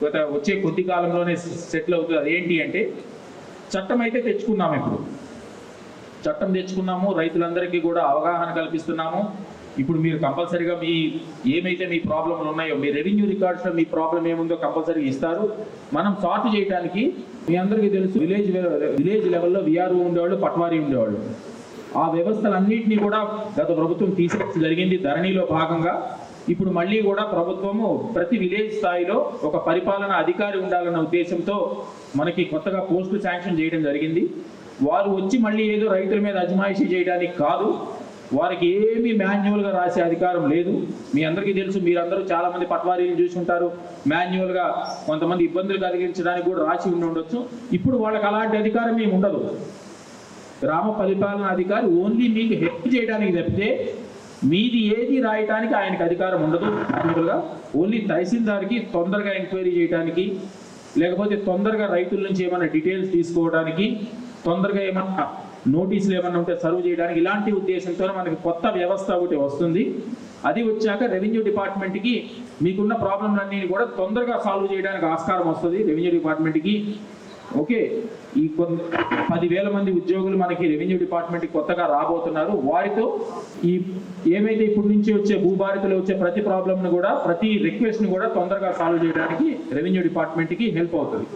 వచ్చే కొద్ది కాలంలోనే సెటిల్ అవుతుంది. ఏంటి అంటే చట్టం అయితే తెచ్చుకున్నాము. ఇప్పుడు చట్టం తెచ్చుకున్నాము, రైతులందరికీ కూడా అవగాహన కల్పిస్తున్నాము. ఇప్పుడు మీరు కంపల్సరీగా మీ ఏమైతే మీ ప్రాబ్లంలు ఉన్నాయో మీ రెవెన్యూ రికార్డ్స్లో మీ ప్రాబ్లం ఏముందో కంపల్సరీగా ఇస్తారు. మనం సార్ట్ చేయడానికి మీ అందరికీ తెలుసు, విలేజ్ లెవెల్లో విఆర్ఓ ఉండేవాళ్ళు, పట్వారీ ఉండేవాళ్ళు. ఆ వ్యవస్థలన్నింటినీ కూడా గత ప్రభుత్వం తీసేసి జరిగింది. ధరణిలో భాగంగా ఇప్పుడు మళ్ళీ కూడా ప్రభుత్వము ప్రతి విలేజ్ స్థాయిలో ఒక పరిపాలన అధికారి ఉండాలన్న ఉద్దేశంతో మనకి కొత్తగా పోస్టులు శాంక్షన్ చేయడం జరిగింది. వారు వచ్చి మళ్ళీ ఏదో రైతుల మీద అజమాయిషీ చేయడానికి కాదు, వారికి ఏమీ మాన్యువల్గా రాసే అధికారం లేదు. మీ అందరికీ తెలుసు, మీరందరూ చాలామంది పట్వారీలు చూసి ఉంటారు. మాన్యువల్గా కొంతమంది ఇబ్బందులు కలిగించడానికి కూడా రాసి ఉండొచ్చు. ఇప్పుడు వాళ్ళకి అలాంటి అధికారం ఏమి ఉండదు. గ్రామ పరిపాలన అధికారి ఓన్లీ మీకు హెల్ప్ చేయడానికి తప్పితే మీది ఏది రాయటానికి ఆయనకు అధికారం ఉండదు. మాన్యువల్గా ఓన్లీ తహసీల్దార్కి తొందరగా ఎంక్వైరీ చేయడానికి, లేకపోతే తొందరగా రైతుల నుంచి ఏమైనా డీటెయిల్స్ తీసుకోవడానికి, తొందరగా ఏమన్నా నోటీసులు ఏమన్నా ఉంటే సర్వ్ చేయడానికి, ఇలాంటి ఉద్దేశంతో మనకి కొత్త వ్యవస్థ ఒకటి వస్తుంది. అది వచ్చాక రెవెన్యూ డిపార్ట్మెంట్కి మీకున్న ప్రాబ్లంలన్నీ కూడా తొందరగా సాల్వ్ చేయడానికి ఆస్కారం వస్తుంది రెవెన్యూ డిపార్ట్మెంట్కి. ఓకే, ఈ 10,000 మంది ఉద్యోగులు మనకి రెవెన్యూ డిపార్ట్మెంట్కి కొత్తగా రాబోతున్నారు. వారితో ఈ ఏమైతే ఇప్పటి నుంచి వచ్చే భూభారతిలో వచ్చే ప్రతి ప్రాబ్లంను కూడా, ప్రతి రిక్వెస్ట్ని కూడా తొందరగా సాల్వ్ చేయడానికి రెవెన్యూ డిపార్ట్మెంట్కి హెల్ప్ అవుతుంది.